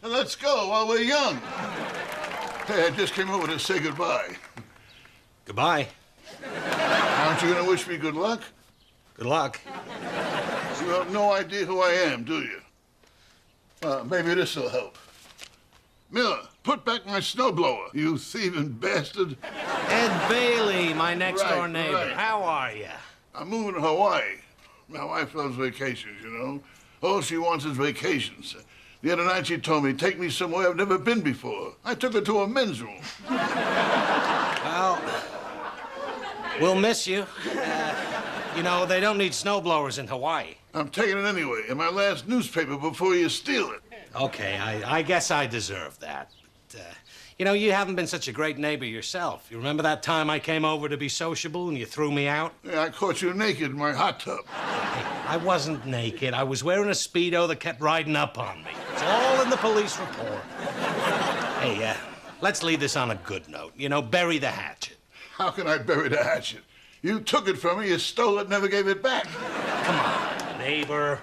And let's go while we're young. Hey, I just came over to say goodbye. Goodbye. Aren't you going to wish me good luck? Good luck. You have no idea who I am, do you? Maybe this'll help. Miller, put back my snowblower, you thieving bastard. Ed Bailey, my next-door neighbor. Right. How are you? I'm moving to Hawaii. My wife loves vacations, you know. All she wants is vacations. The other night she told me, take me somewhere I've never been before. I took her to a men's room. Well, we'll miss you. You know, they don't need snowblowers in Hawaii. I'm taking it anyway, in my last newspaper before you steal it. Okay, I guess I deserve that. But, you know, you haven't been such a great neighbor yourself. You remember that time I came over to be sociable and you threw me out? Yeah, I caught you naked in my hot tub. Hey, I wasn't naked. I was wearing a Speedo that kept riding up on me. It's all in the police report. Hey, let's leave this on a good note. You know, bury the hatchet. How can I bury the hatchet? You took it from me, you stole it, never gave it back. Come on, neighbor.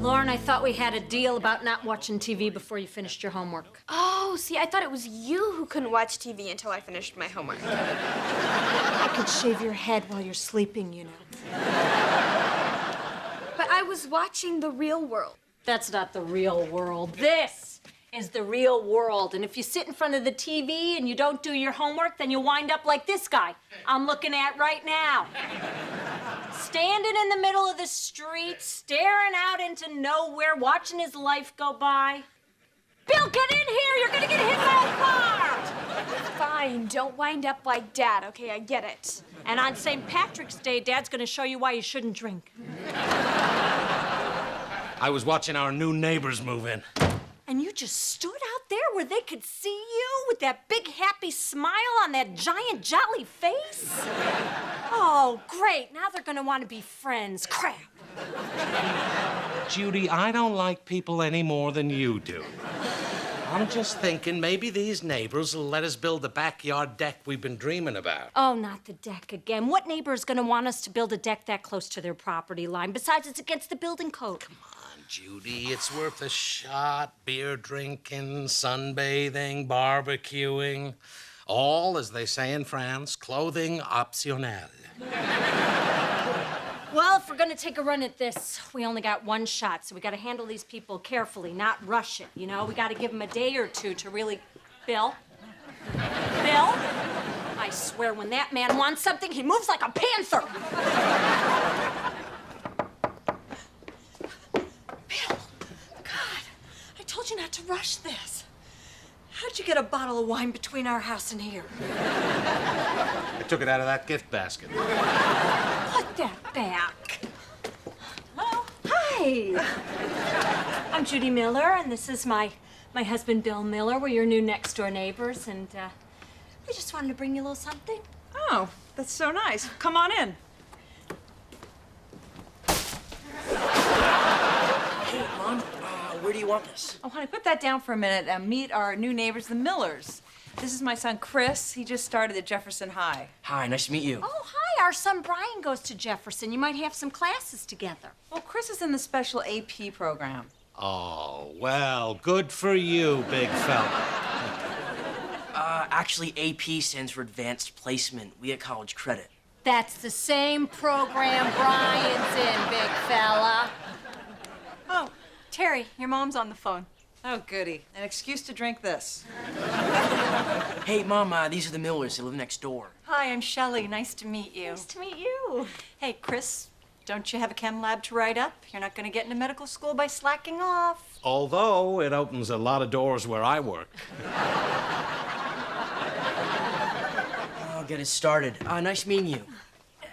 Lauren, I thought we had a deal about not watching TV before you finished your homework. Oh, see, I thought it was you who couldn't watch TV until I finished my homework. I could shave your head while you're sleeping, you know. But I was watching The Real World. That's not the real world. This is the real world. And if you sit in front of the TV and you don't do your homework, then you'll wind up like this guy I'm looking at right now. Standing in the middle of the street, staring out into nowhere, watching his life go by. Bill, get in here! You're gonna get hit by a car! Fine, don't wind up like Dad, okay? I get it. And on St. Patrick's Day, Dad's gonna show you why you shouldn't drink. I was watching our new neighbors move in. And you just stood out there where they could see you with that big happy smile on that giant jolly face? Oh, great. Now they're gonna want to be friends. Crap. Judy, I don't like people any more than you do. I'm just thinking maybe these neighbors will let us build the backyard deck we've been dreaming about. Oh, not the deck again. What neighbor is gonna want us to build a deck that close to their property line? Besides, it's against the building code. Come on, Judy, it's worth a shot. Beer drinking, sunbathing, barbecuing. All, as they say in France, clothing optionnel. Well, if we're gonna take a run at this, we only got one shot, so we gotta handle these people carefully, not rush it, you know? We gotta give them a day or two to really... Bill? Bill? I swear, when that man wants something, he moves like a panther. Bill, God, I told you not to rush this. How'd you get a bottle of wine between our house and here? I took it out of that gift basket. Put that back. Hello? Hi. I'm Judy Miller, and this is my husband, Bill Miller. We're your new next-door neighbors, and we just wanted to bring you a little something. Oh, that's so nice. Come on in. Hey, Mom, where do you want this? Oh, honey, put that down for a minute and meet our new neighbors, the Millers. This is my son, Chris. He just started at Jefferson High. Hi, nice to meet you. Oh, hi. Our son Brian goes to Jefferson. You might have some classes together. Well, Chris is in the special AP program. Oh, well, good for you, big fella. Actually, AP stands for Advanced Placement. We get college credit. That's the same program Brian's in, big fella. Oh, Terry, your mom's on the phone. Oh, goody. An excuse to drink this. Hey, Mom, these are the Millers. They live next door. Hi, I'm Shelley. Nice to meet you. Nice to meet you. Hey, Chris, don't you have a chem lab to write up? You're not going to get into medical school by slacking off. Although it opens a lot of doors where I work. I'll get it started. Nice meeting you.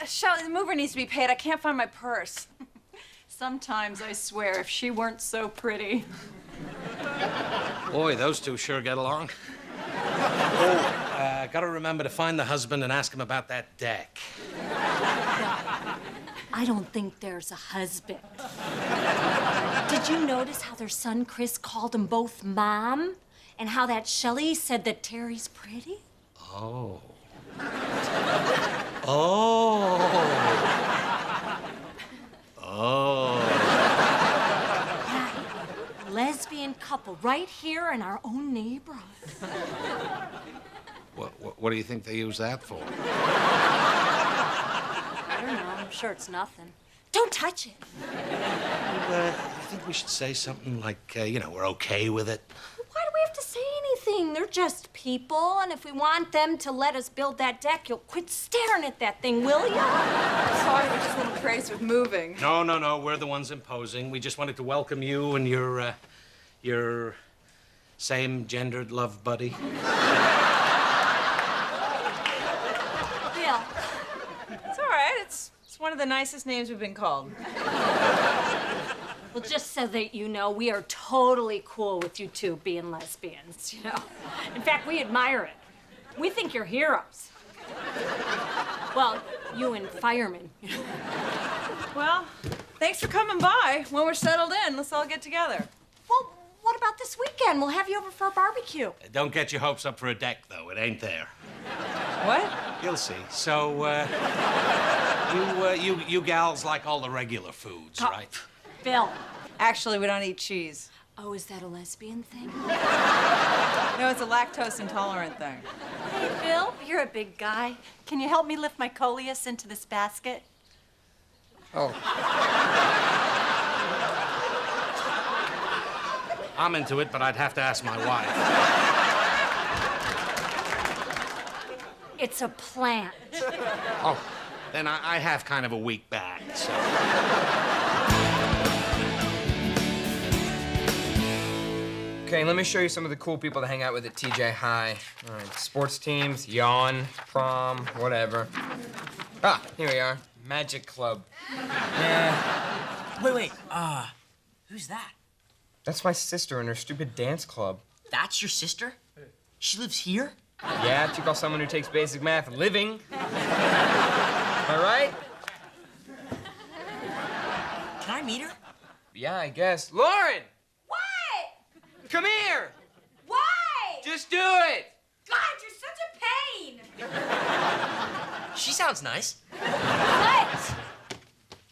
Shelley, the mover needs to be paid. I can't find my purse. Sometimes, I swear, if she weren't so pretty. Boy, those two sure get along. Oh, Gotta remember to find the husband and ask him about that deck. I don't think there's a husband. Did you notice how their son Chris called them both Mom? And how that Shelley said that Terry's pretty? Oh. Oh. Oh. Lesbian couple right here in our own neighborhood. What do you think they use that for? I don't know. I'm sure it's nothing. Don't touch it. I think we should say something like, we're okay with it. Why do we have to say anything? They're just people, and if we want them to let us build that deck, you'll quit staring at that thing, will you? Sorry, we're just a little crazy with moving. No, we're the ones imposing. We just wanted to welcome you and your same-gendered love buddy. Bill, It's all right. It's one of the nicest names we've been called. well, just so that you know, we are totally cool with you two being lesbians, you know? In fact, we admire it. We think you're heroes. Well, you and firemen. Well, thanks for coming by. When we're settled in, let's all get together. Well, what about this weekend? We'll have you over for a barbecue. Don't get your hopes up for a deck, though. It ain't there. What? You'll see. So, you gals like all the regular foods, right? Bill. Actually, we don't eat cheese. Oh, is that a lesbian thing? No, it's a lactose intolerant thing. Hey, Bill, you're a big guy. Can you help me lift my coleus into this basket? Oh. I'm into it, but I'd have to ask my wife. It's a plant. Oh, then I have kind of a weak back, so. Okay, let me show you some of the cool people to hang out with at TJ High. All right, sports teams, yawn, prom, whatever. Ah, here we are. Magic Club. Yeah, Wait, who's that? that's my sister and her stupid dance club. That's your sister? She lives here? Yeah, what you call someone who takes basic math living. Am I right? Can I meet her? Yeah, I guess. Lauren, What? come here. Why? Just do it. God, you're such a pain. She sounds nice. What?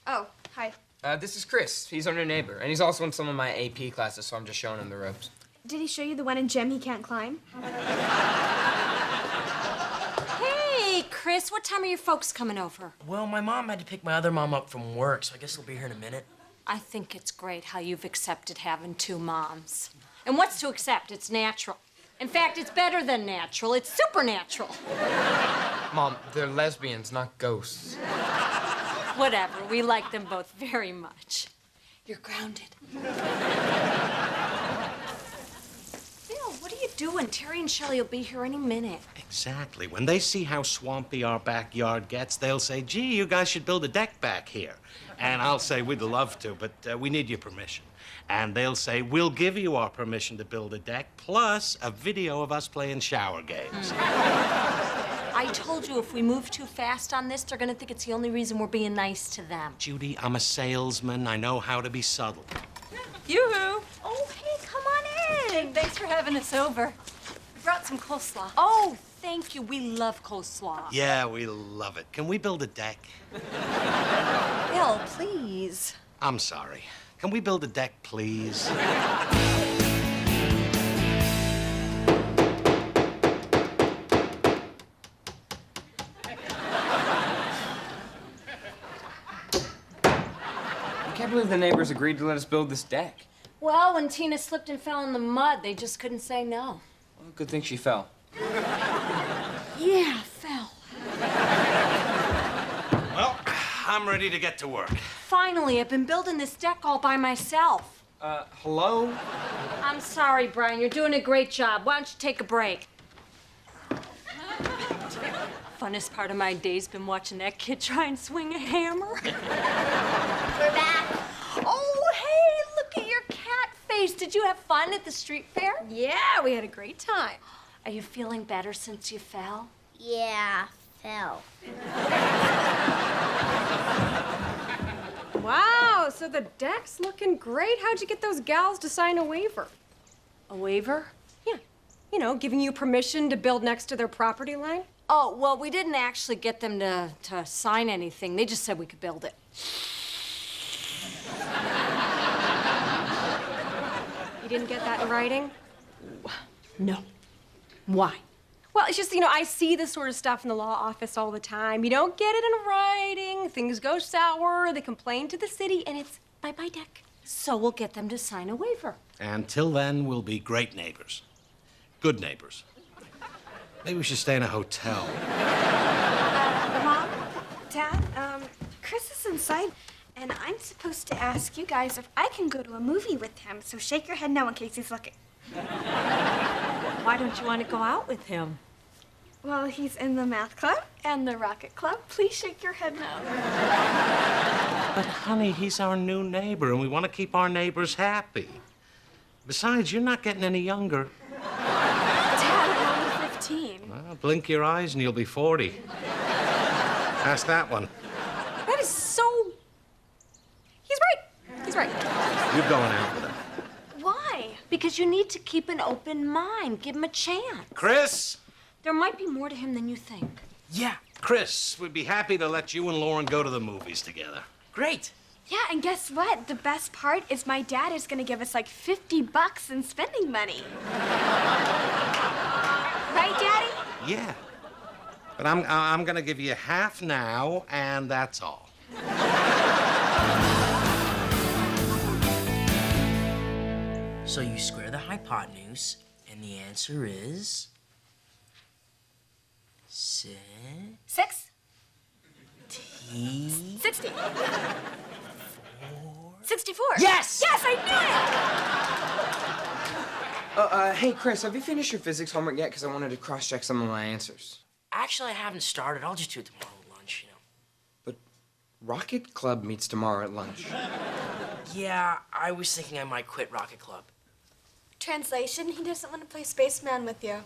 Oh, hi. This is Chris. He's our new neighbor, and he's also in some of my AP classes, so I'm just showing him the ropes. Did he show you the one in gym he can't climb? Hey, Chris, what time are your folks coming over? Well, my mom had to pick my other mom up from work, so I guess they'll be here in a minute. I think it's great how you've accepted having two moms. And what's to accept? It's natural. In fact, it's better than natural. It's supernatural. Mom, they're lesbians, not ghosts. Whatever. We like them both very much. You're grounded. Bill, what are you doing? Terry and Shelley will be here any minute. Exactly. When they see how swampy our backyard gets, they'll say, gee, you guys should build a deck back here. And I'll say, we'd love to, but we need your permission. And they'll say, we'll give you our permission to build a deck, plus a video of us playing shower games. I told you if we move too fast on this, they're gonna think it's the only reason we're being nice to them. Judy, I'm a salesman. I know how to be subtle. Yoo-hoo. Oh, hey, come on in. Thanks for having us over. We brought some coleslaw. Oh, thank you. We love coleslaw. Yeah, we love it. Can we build a deck? Bill, please. I'm sorry. Can we build a deck, please? I can't believe the neighbors agreed to let us build this deck. Well, when Tina slipped and fell in the mud, they just couldn't say no. Well, good thing she fell. Yeah, fell. Well, I'm ready to get to work. Finally, I've been building this deck all by myself. Hello? I'm sorry, Brian. You're doing a great job. Why don't you take a break? Funnest part of my day's been watching that kid try and swing a hammer. We're back. Oh, hey, look at your cat face. Did you have fun at the street fair? Yeah, we had a great time. Are you feeling better since you fell? Yeah, fell. Wow, so the deck's looking great. How'd you get those gals to sign a waiver? A waiver? Yeah, you know, giving you permission to build next to their property line. Oh, well, we didn't actually get them to sign anything. They just said we could build it. You didn't get that in writing? No. Why? Well, it's just, you know, I see this sort of stuff in the law office all the time. You don't get it in writing, things go sour, they complain to the city, and it's bye-bye deck. So we'll get them to sign a waiver. Until then, we'll be great neighbors. Good neighbors. Maybe we should stay in a hotel. Mom, Dad, Chris is inside, and I'm supposed to ask you guys if I can go to a movie with him, so shake your head no in case he's looking. Why don't you want to go out with him? Well, he's in the math club and the rocket club. Please shake your head no. But, honey, he's our new neighbor, and we want to keep our neighbors happy. Besides, you're not getting any younger. Dad, I'm only 15. Well, blink your eyes and you'll be 40. Ask that one. That is so... He's right. He's right. You're going out with him. Why? Because you need to keep an open mind. Give him a chance. Chris! There might be more to him than you think. Yeah, Chris, we'd be happy to let you and Lauren go to the movies together. great. Yeah, and guess what? The best part is my dad is gonna give us like $50 in spending money. Right, Daddy? Yeah. But I'm gonna give you half now, and that's all. So you square the hypotenuse, and the answer is... 60. 60. 64. Yes! Yes, I Hey, Chris, have you finished your physics homework yet? Because I wanted to cross-check some of my answers. Actually, I haven't started. I'll just do it tomorrow at lunch, you know. But Rocket Club meets tomorrow at lunch. Yeah, I was thinking I might quit Rocket Club. knew it. Translation, he doesn't want to play spaceman with you.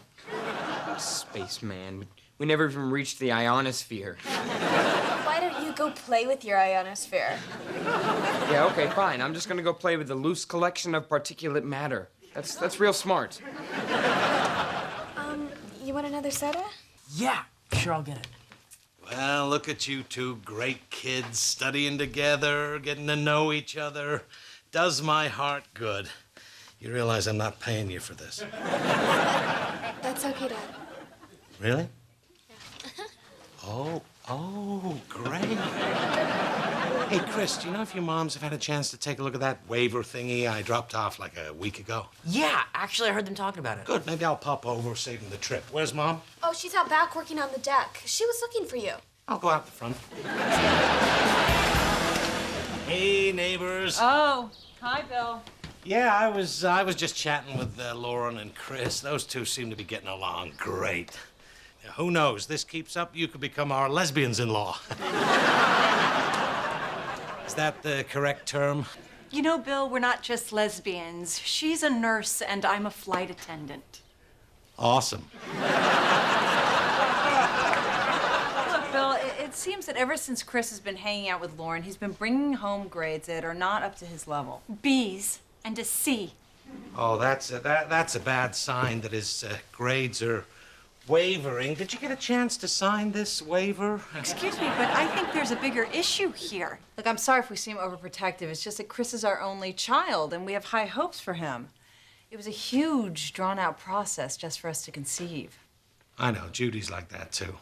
Spaceman. We never even reached the ionosphere. Why don't you go play with your ionosphere? Yeah, okay, fine. I'm just gonna go play with a loose collection of particulate matter. That's real smart. You want another soda? Yeah, sure, I'll get it. Well, look at you two great kids studying together, getting to know each other. Does my heart good. You realize I'm not paying you for this. That's okay, Dad. Really? Oh, great. Hey, Chris, do you know if your moms have had a chance to take a look at that waiver thingy I dropped off like a week ago? Yeah, actually, I heard them talking about it. Good, maybe I'll pop over, save them the trip. Where's Mom? Oh, she's out back working on the deck. She was looking for you. I'll go out the front. Hey, neighbors. Oh, hi, Bill. Yeah, I was just chatting with Lauren and Chris. Those two seem to be getting along great. Now, who knows? This keeps up, you could become our lesbians-in-law. Is that the correct term? You know, Bill, we're not just lesbians. She's a nurse and I'm a flight attendant. Awesome. Look, Bill, it seems that ever since Chris has been hanging out with Lauren, he's been bringing home grades that are not up to his level. B's and a C. Oh, that's a bad sign that his grades are wavering. Did you get a chance to sign this waiver? Excuse me, but I think there's a bigger issue here. Look, I'm sorry if we seem overprotective. It's just that Chris is our only child, and we have high hopes for him. It was a huge, drawn-out process just for us to conceive. I know, Judy's like that, too.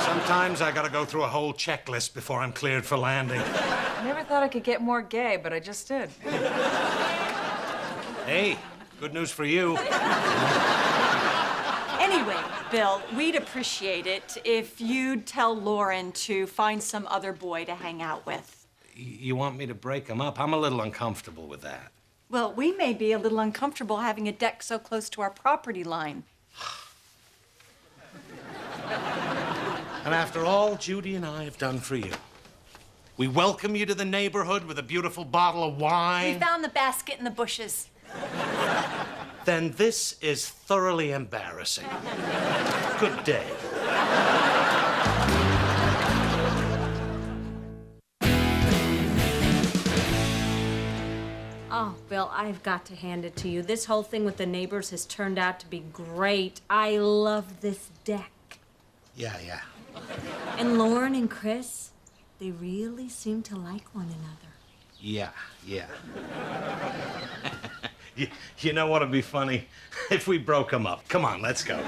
Sometimes I gotta go through a whole checklist before I'm cleared for landing. I never thought I could get more gay, but I just did. Hey, good news for you. Anyway, Bill, we'd appreciate it if you'd tell Lauren to find some other boy to hang out with. You want me to break them up? I'm a little uncomfortable with that. Well, we may be a little uncomfortable having a deck so close to our property line. And after all Judy and I have done for you, we welcome you to the neighborhood with a beautiful bottle of wine. We found the basket in the bushes. then this is thoroughly embarrassing. Good day. Oh, Bill, I've got to hand it to you. This whole thing with the neighbors has turned out to be great. I love this deck. Yeah. And Lauren and Chris, they really seem to like one another. Yeah. You know what'd be funny? If we broke them up. Come on, let's go. Bill,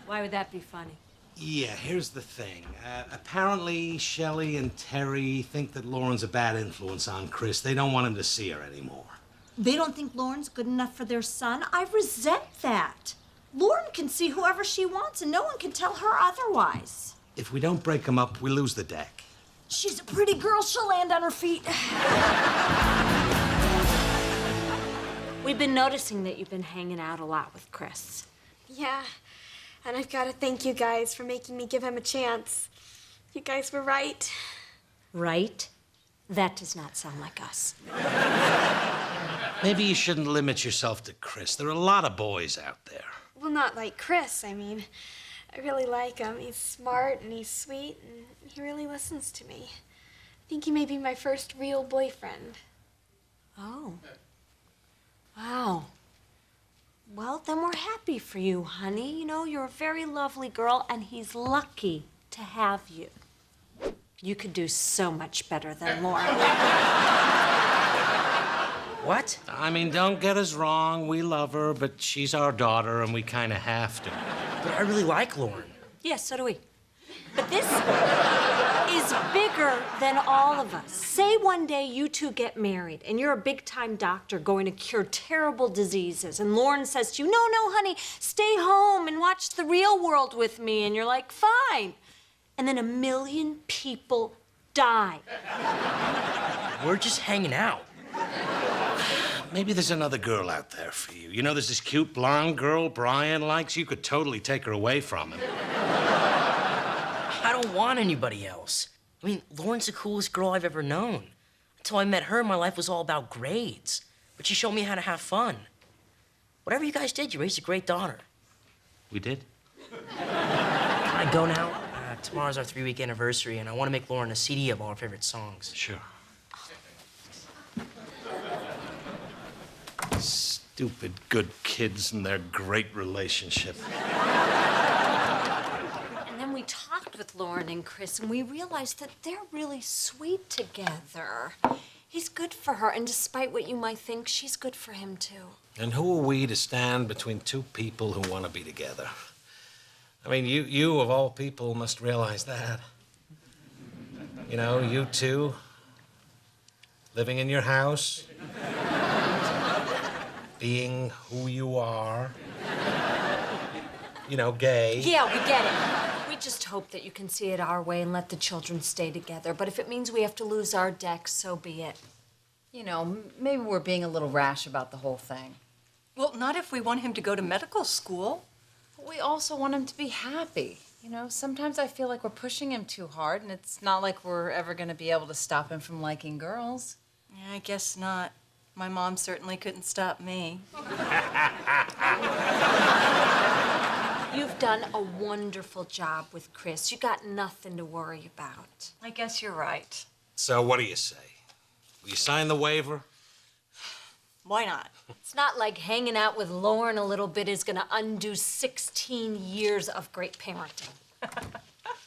why would that be funny? Yeah, here's the thing. Apparently, Shelley and Terry think that Lauren's a bad influence on Chris. They don't want him to see her anymore. They don't think Lauren's good enough for their son? I resent that. Lauren can see whoever she wants, and no one can tell her otherwise. If we don't break them up, we lose the deck. She's a pretty girl. She'll land on her feet. We've been noticing that you've been hanging out a lot with Chris. Yeah, and I've got to thank you guys for making me give him a chance. You guys were right. Right? That does not sound like us. Maybe you shouldn't limit yourself to Chris. There are a lot of boys out there. Well, not like Chris, I mean. I really like him. He's smart and he's sweet and he really listens to me. I think he may be my first real boyfriend. Oh. Wow. Well, then we're happy for you, honey. You know, you're a very lovely girl, and he's lucky to have you. You could do so much better than Lauren. What? I mean, don't get us wrong. We love her, but she's our daughter, and we kind of have to. But I really like Lauren. Yes, so do we. But this is bigger than all of us. Say one day you two get married and you're a big-time doctor going to cure terrible diseases, and Lauren says to you, no, honey, stay home and watch The Real World with me, and you're like, fine. And then 1 million people die. We're just hanging out. Maybe there's another girl out there for you. You know, there's this cute blonde girl Brian likes. You could totally take her away from him. I don't want anybody else. I mean, Lauren's the coolest girl I've ever known. Until I met her, my life was all about grades. But she showed me how to have fun. Whatever you guys did, you raised a great daughter. We did? Can I go now? Tomorrow's our 3-week anniversary, and I want to make Lauren a CD of all our favorite songs. Sure. Stupid good kids and their great relationship. And then we talked with Lauren and Chris, and we realized that they're really sweet together. He's good for her, and despite what you might think, she's good for him, too. And who are we to stand between two people who want to be together? I mean, you of all people must realize that. You know, you two, living in your house, being who you are, you know, gay. Yeah, we get it. We just hope that you can see it our way and let the children stay together. But if it means we have to lose our deck, so be it. You know, maybe we're being a little rash about the whole thing. Well, not if we want him to go to medical school. But we also want him to be happy. You know, sometimes I feel like we're pushing him too hard, and it's not like we're ever going to be able to stop him from liking girls. Yeah, I guess not. My mom certainly couldn't stop me. You've done a wonderful job with Chris. You got nothing to worry about. I guess you're right. So what do you say? Will you sign the waiver? Why not? It's not like hanging out with Lauren a little bit is gonna undo 16 years of great parenting.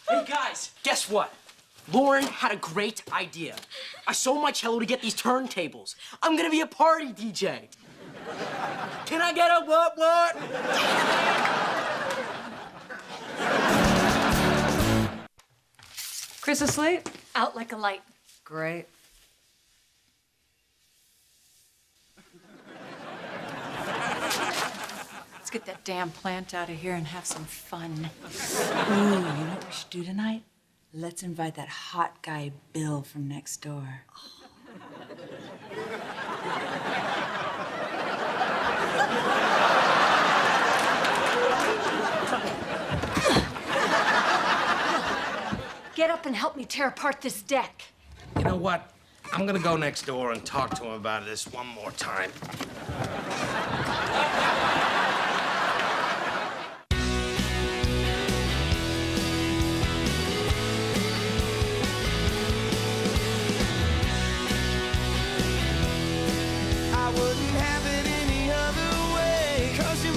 Hey, guys, guess what? Lauren had a great idea. I sold my cello to get these turntables. I'm gonna be a party DJ. Can I get a what? Chris asleep? Out like a light. Great. Let's get that damn plant out of here and have some fun. Ooh, you know what we should do tonight? Let's invite that hot guy, Bill, from next door. Get up and help me tear apart this deck. You know what? I'm gonna go next door and talk to him about this one more time. I wouldn't have it any other way, 'cause you